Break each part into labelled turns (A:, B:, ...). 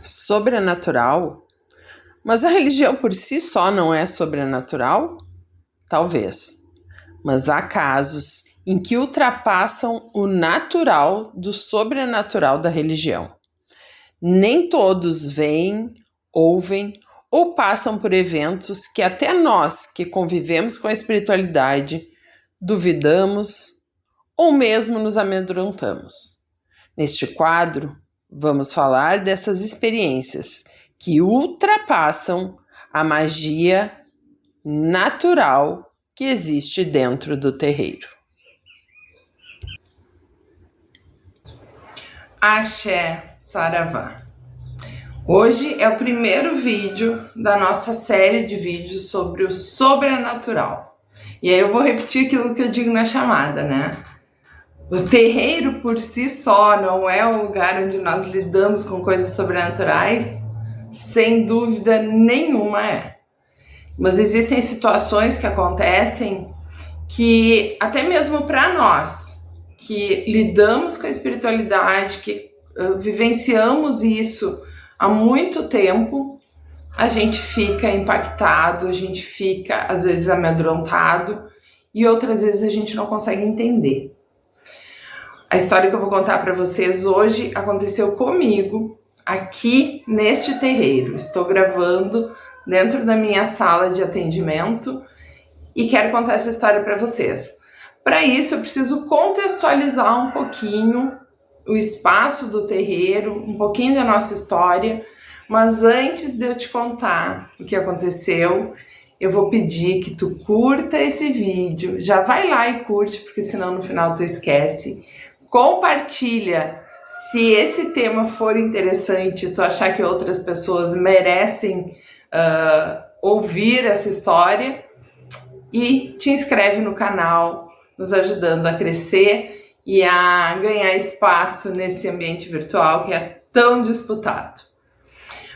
A: Sobrenatural? Mas a religião por si só não é sobrenatural? Talvez. Mas há casos em que ultrapassam o natural do sobrenatural da religião. Nem todos veem, ouvem ou passam por eventos que até nós que convivemos com a espiritualidade duvidamos ou mesmo nos amedrontamos. Neste quadro, vamos falar dessas experiências que ultrapassam a magia natural que existe dentro do terreiro. Axé, Saravá. Hoje é o primeiro vídeo da nossa série de vídeos sobre o sobrenatural. E aí eu vou repetir aquilo que eu digo na chamada, né? O terreiro por si só não é um lugar onde nós lidamos com coisas sobrenaturais? Sem dúvida nenhuma é. Mas existem situações que acontecem que até mesmo para nós, que lidamos com a espiritualidade, que vivenciamos isso há muito tempo, a gente fica impactado, a gente fica às vezes amedrontado e outras vezes a gente não consegue entender. A história que eu vou contar para vocês hoje aconteceu comigo aqui neste terreiro. Estou gravando dentro da minha sala de atendimento e quero contar essa história para vocês. Para isso eu preciso contextualizar um pouquinho o espaço do terreiro, um pouquinho da nossa história, mas antes de eu te contar o que aconteceu, eu vou pedir que tu curta esse vídeo, já vai lá e curte, porque senão no final tu esquece. Compartilha se esse tema for interessante, tu achar que outras pessoas merecem ouvir essa história, e te inscreve no canal, nos ajudando a crescer e a ganhar espaço nesse ambiente virtual que é tão disputado.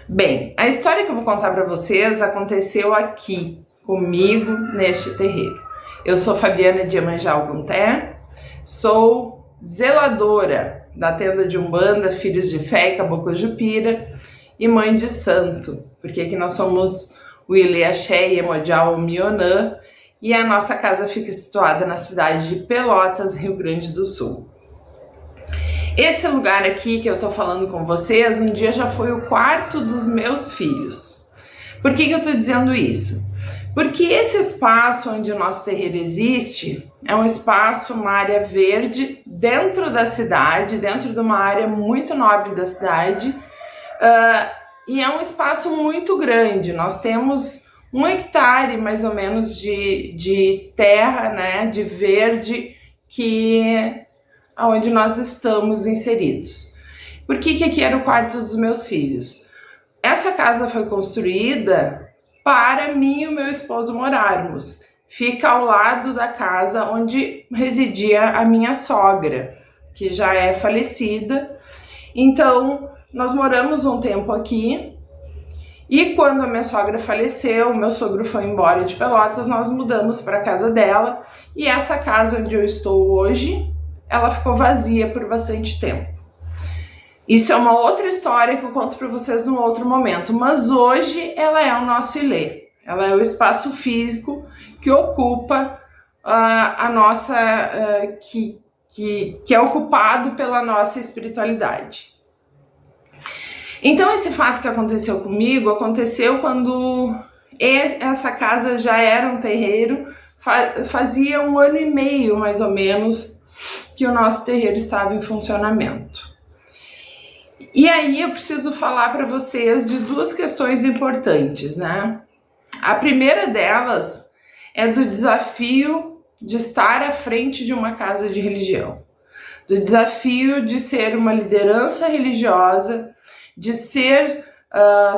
A: Bem, a história que eu vou contar para vocês aconteceu aqui comigo neste terreiro. Eu sou Fabiana de Iemanjá Ogunté, sou zeladora da tenda de Umbanda, Filhos de Fé e Cabocla Jupira e mãe de santo, porque aqui nós somos o Ilê Axé, Iemoja Mionã, e a nossa casa fica situada na cidade de Pelotas, Rio Grande do Sul. Esse lugar aqui que eu tô falando com vocês, um dia já foi o quarto dos meus filhos. Por que eu tô dizendo isso? Porque esse espaço onde o nosso terreiro existe é um espaço, uma área verde dentro da cidade, dentro de uma área muito nobre da cidade, e é um espaço muito grande. Nós temos 1 hectare mais ou menos de terra, né, de verde, onde nós estamos inseridos. Por que aqui era o quarto dos meus filhos? Essa casa foi construída para mim e o meu esposo morarmos. Fica ao lado da casa onde residia a minha sogra, que já é falecida. Então, nós moramos um tempo aqui. E quando a minha sogra faleceu, meu sogro foi embora de Pelotas, nós mudamos para a casa dela. E essa casa onde eu estou hoje, ela ficou vazia por bastante tempo. Isso é uma outra história que eu conto para vocês num outro momento. Mas hoje ela é o nosso Ilê. Ela é o espaço físico que ocupa a nossa... que é ocupado pela nossa espiritualidade. Então esse fato que aconteceu comigo, aconteceu quando essa casa já era um terreiro, fazia 1 ano e meio mais ou menos que o nosso terreiro estava em funcionamento. E aí eu preciso falar para vocês de 2 questões importantes, né? A primeira delas é do desafio de estar à frente de uma casa de religião, do desafio de ser uma liderança religiosa, de ser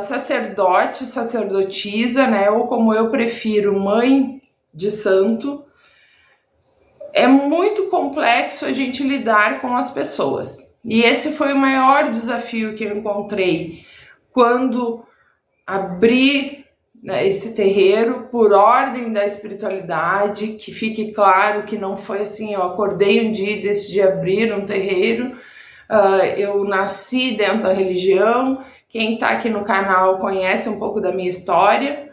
A: sacerdote, sacerdotisa, né? Ou como eu prefiro, mãe de santo. É muito complexo a gente lidar com as pessoas. E esse foi o maior desafio que eu encontrei quando abri, né, esse terreiro por ordem da espiritualidade. Que fique claro que não foi assim, eu acordei um dia e decidi abrir um terreiro. Eu nasci dentro da religião, Quem está aqui no canal conhece um pouco da minha história.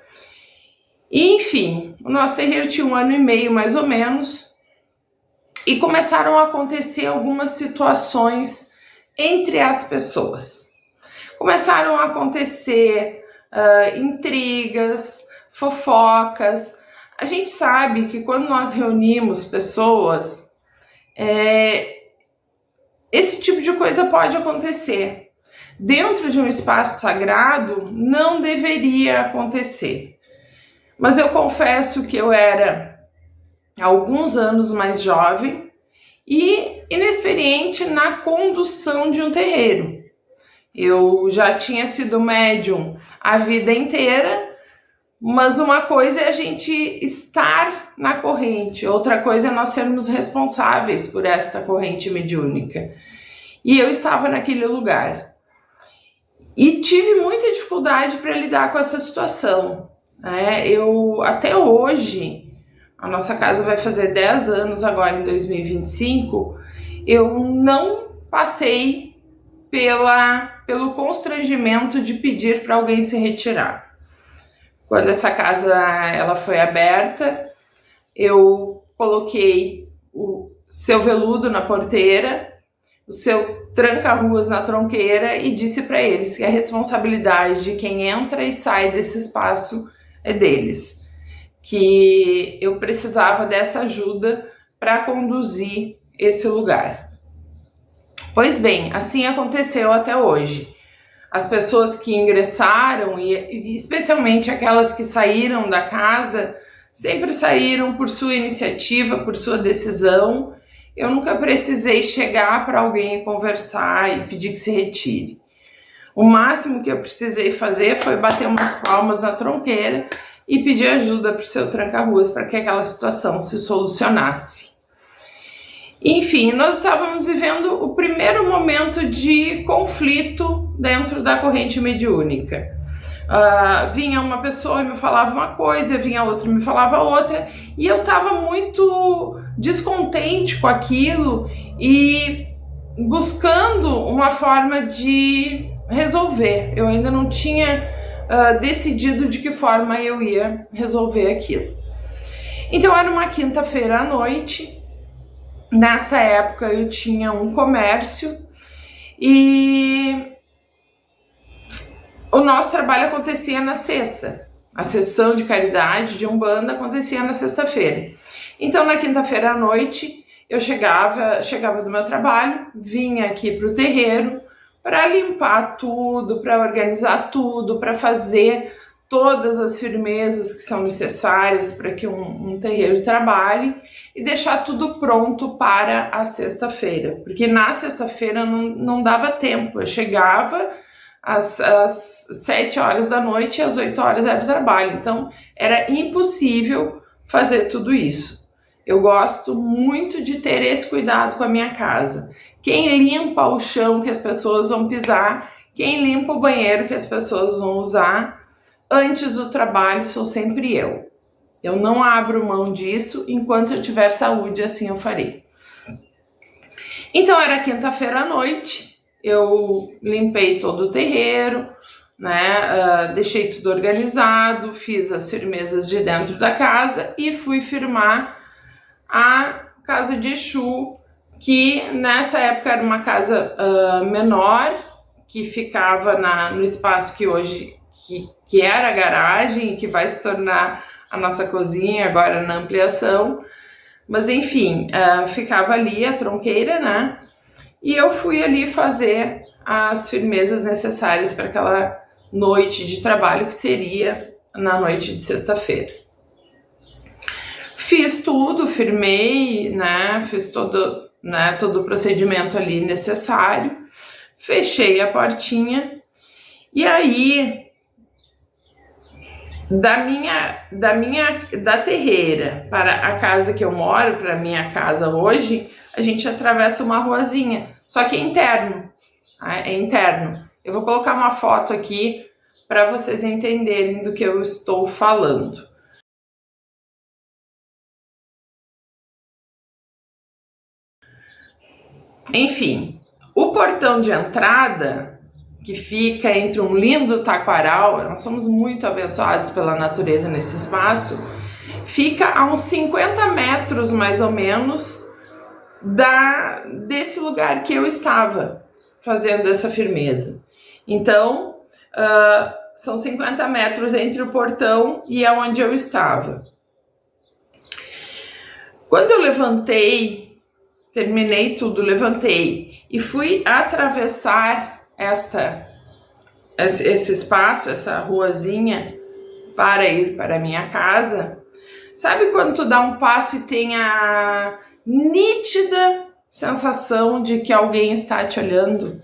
A: E, enfim, o nosso terreiro tinha 1 ano e meio, mais ou menos, e começaram a acontecer algumas situações entre as pessoas. Começaram a acontecer intrigas, fofocas. A gente sabe que quando nós reunimos pessoas, esse tipo de coisa pode acontecer. Dentro de um espaço sagrado, não deveria acontecer. Mas eu confesso que eu era alguns anos mais jovem e inexperiente na condução de um terreiro. Eu já tinha sido médium a vida inteira, mas uma coisa é a gente estar na corrente, outra coisa é nós sermos responsáveis por esta corrente mediúnica. E eu estava naquele lugar. E tive muita dificuldade para lidar com essa situação. Eu, até hoje, a nossa casa vai fazer 10 anos agora em 2025, eu não passei pelo constrangimento de pedir para alguém se retirar. Quando essa casa ela foi aberta, eu coloquei o seu veludo na porteira, o seu tranca-ruas na tronqueira e disse para eles que a responsabilidade de quem entra e sai desse espaço é deles, que eu precisava dessa ajuda para conduzir esse lugar. Pois bem, assim aconteceu até hoje. As pessoas que ingressaram, e especialmente aquelas que saíram da casa, sempre saíram por sua iniciativa, por sua decisão. Eu nunca precisei chegar para alguém e conversar e pedir que se retire. O máximo que eu precisei fazer foi bater umas palmas na tronqueira e pedir ajuda para o seu tranca-ruas para que aquela situação se solucionasse. Enfim, nós estávamos vivendo o primeiro momento de conflito dentro da corrente mediúnica. Vinha uma pessoa e me falava uma coisa, vinha outra e me falava outra, e eu estava muito descontente com aquilo e buscando uma forma de resolver. Eu ainda não tinha decidido de que forma eu ia resolver aquilo. Então era uma quinta-feira à noite. Nessa época eu tinha um comércio e o nosso trabalho acontecia na sexta. A sessão de caridade de Umbanda acontecia na sexta-feira. Então na quinta-feira à noite eu chegava do meu trabalho, vinha aqui para o terreiro para limpar tudo, para organizar tudo, para fazer todas as firmezas que são necessárias para que um terreiro trabalhe e deixar tudo pronto para a sexta-feira, porque na sexta-feira não dava tempo. Eu chegava às 7 horas da noite e às 8 horas era o trabalho, então era impossível fazer tudo isso. Eu gosto muito de ter esse cuidado com a minha casa. Quem limpa o chão que as pessoas vão pisar, quem limpa o banheiro que as pessoas vão usar, antes do trabalho sou sempre eu. Eu não abro mão disso, enquanto eu tiver saúde, assim eu farei. Então era quinta-feira à noite, eu limpei todo o terreiro, deixei tudo organizado, fiz as firmezas de dentro da casa e fui firmar a casa de Exu, que nessa época era uma casa menor, que ficava no espaço que hoje que era a garagem e que vai se tornar a nossa cozinha agora na ampliação, mas enfim, ficava ali a tronqueira, né? E eu fui ali fazer as firmezas necessárias para aquela noite de trabalho que seria na noite de sexta-feira. Fiz tudo, firmei, né? Fiz todo o procedimento ali necessário, fechei a portinha e aí da terreira para a casa que eu moro, para a minha casa hoje, a gente atravessa uma ruazinha, só que é interno, é interno. Eu vou colocar uma foto aqui para vocês entenderem do que eu estou falando. Enfim, o portão de entrada que fica entre um lindo taquaral, nós somos muito abençoados pela natureza nesse espaço, fica a uns 50 metros mais ou menos desse lugar que eu estava fazendo essa firmeza. Então, são 50 metros entre o portão e aonde eu estava. Quando eu levantei, terminei tudo, levantei e fui atravessar esse espaço, essa ruazinha, para ir para a minha casa. Sabe quando tu dá um passo e tem a nítida sensação de que alguém está te olhando?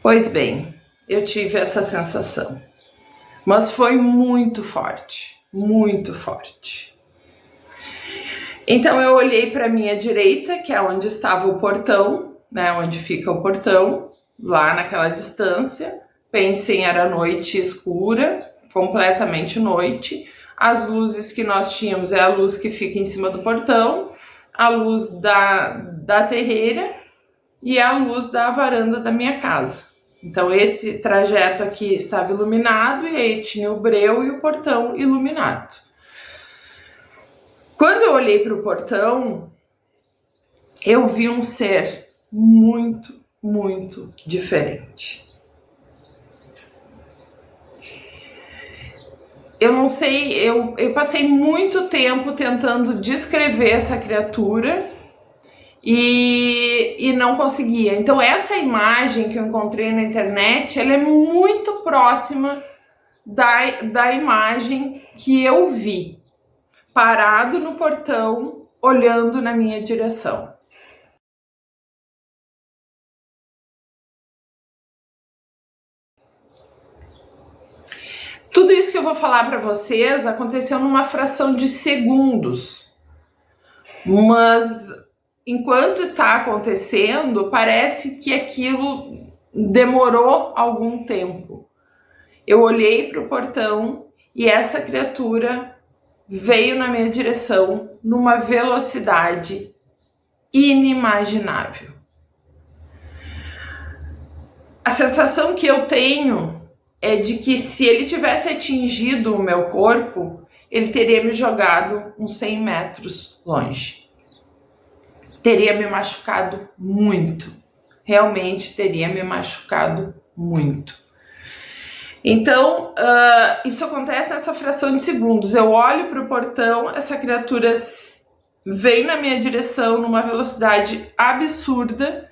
A: Pois bem, eu tive essa sensação, mas foi muito forte, muito forte. Então eu olhei para a minha direita, que é onde estava o portão, né, onde fica o portão, lá naquela distância. Pensei, era noite escura, completamente noite. As luzes que nós tínhamos é a luz que fica em cima do portão, a luz da terreira e a luz da varanda da minha casa. Então esse trajeto aqui estava iluminado e aí tinha o breu e o portão iluminado. Quando eu olhei para o portão, eu vi um ser muito, muito diferente. Eu não sei, eu passei muito tempo tentando descrever essa criatura e não conseguia. Então essa imagem que eu encontrei na internet, ela é muito próxima da imagem que eu vi, parado no portão, olhando na minha direção. Tudo isso que eu vou falar para vocês aconteceu numa fração de segundos, mas enquanto está acontecendo, parece que aquilo demorou algum tempo. Eu olhei para o portão e essa criatura veio na minha direção numa velocidade inimaginável. A sensação que eu tenho é de que se ele tivesse atingido o meu corpo, ele teria me jogado uns 100 metros longe. Teria me machucado muito. Realmente teria me machucado muito. Então, isso acontece nessa fração de segundos. Eu olho para o portão, essa criatura vem na minha direção numa velocidade absurda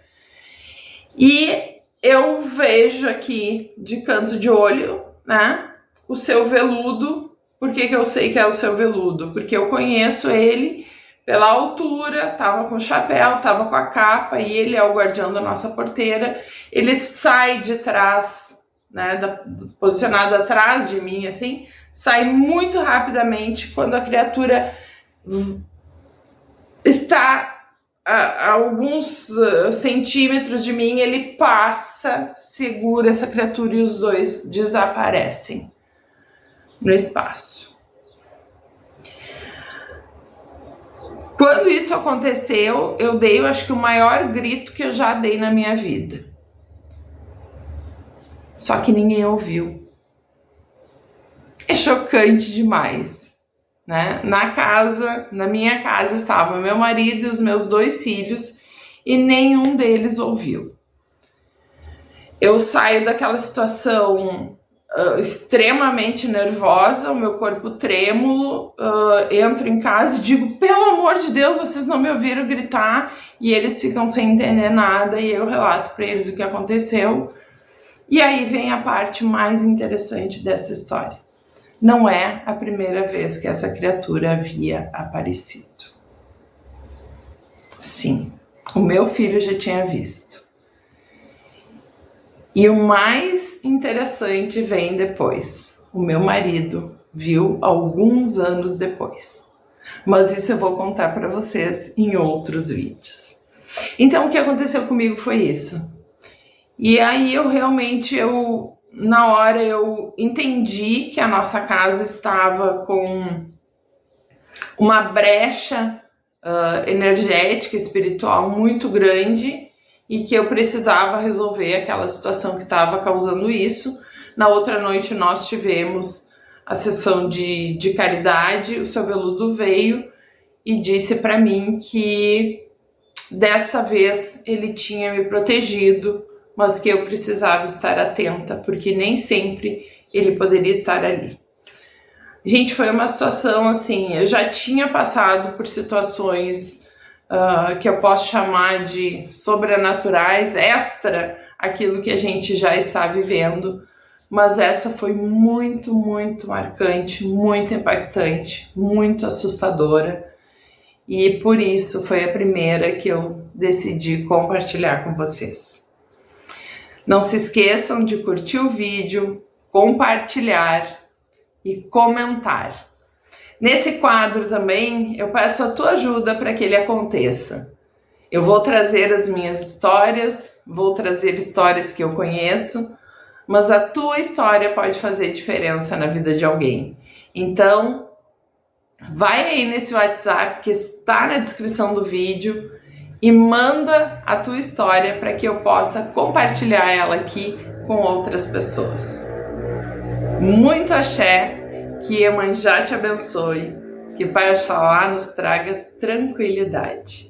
A: e eu vejo aqui de canto de olho, né, o seu veludo. Por que eu sei que é o seu veludo? Porque eu conheço ele pela altura, tava com o chapéu, tava com a capa e ele é o guardião da nossa porteira. Ele sai de trás, né, posicionado atrás de mim, assim, sai muito rapidamente. Quando a criatura está a alguns centímetros de mim, ele passa, segura essa criatura e os dois desaparecem no espaço. Quando isso aconteceu, eu dei, eu acho que o maior grito que eu já dei na minha vida. Só que ninguém ouviu. É chocante demais, né? Na minha casa estavam meu marido e os meus 2 filhos e nenhum deles ouviu. Eu saio daquela situação extremamente nervosa, o meu corpo trêmulo, entro em casa e digo, pelo amor de Deus, vocês não me ouviram gritar, e eles ficam sem entender nada e eu relato para eles o que aconteceu. E aí vem a parte mais interessante dessa história. Não é a primeira vez que essa criatura havia aparecido. Sim, o meu filho já tinha visto. E o mais interessante vem depois. O meu marido viu alguns anos depois. Mas isso eu vou contar para vocês em outros vídeos. Então o que aconteceu comigo foi isso. E aí na hora eu entendi que a nossa casa estava com uma brecha energética, espiritual muito grande, e que eu precisava resolver aquela situação que estava causando isso. Na outra noite nós tivemos a sessão de caridade, o seu Veludo veio e disse para mim que desta vez ele tinha me protegido, mas que eu precisava estar atenta, porque nem sempre ele poderia estar ali. Gente, foi uma situação assim, eu já tinha passado por situações que eu posso chamar de sobrenaturais, extra aquilo que a gente já está vivendo, mas essa foi muito, muito marcante, muito impactante, muito assustadora, e por isso foi a primeira que eu decidi compartilhar com vocês. Não se esqueçam de curtir o vídeo, compartilhar e comentar. Nesse quadro também eu peço a tua ajuda para que ele aconteça. Eu vou trazer as minhas histórias, vou trazer histórias que eu conheço, mas a tua história pode fazer diferença na vida de alguém. Então, vai aí nesse WhatsApp que está na descrição do vídeo e manda a tua história para que eu possa compartilhar ela aqui com outras pessoas. Muito axé, que Iemanjá te abençoe, que Pai Oxalá nos traga tranquilidade.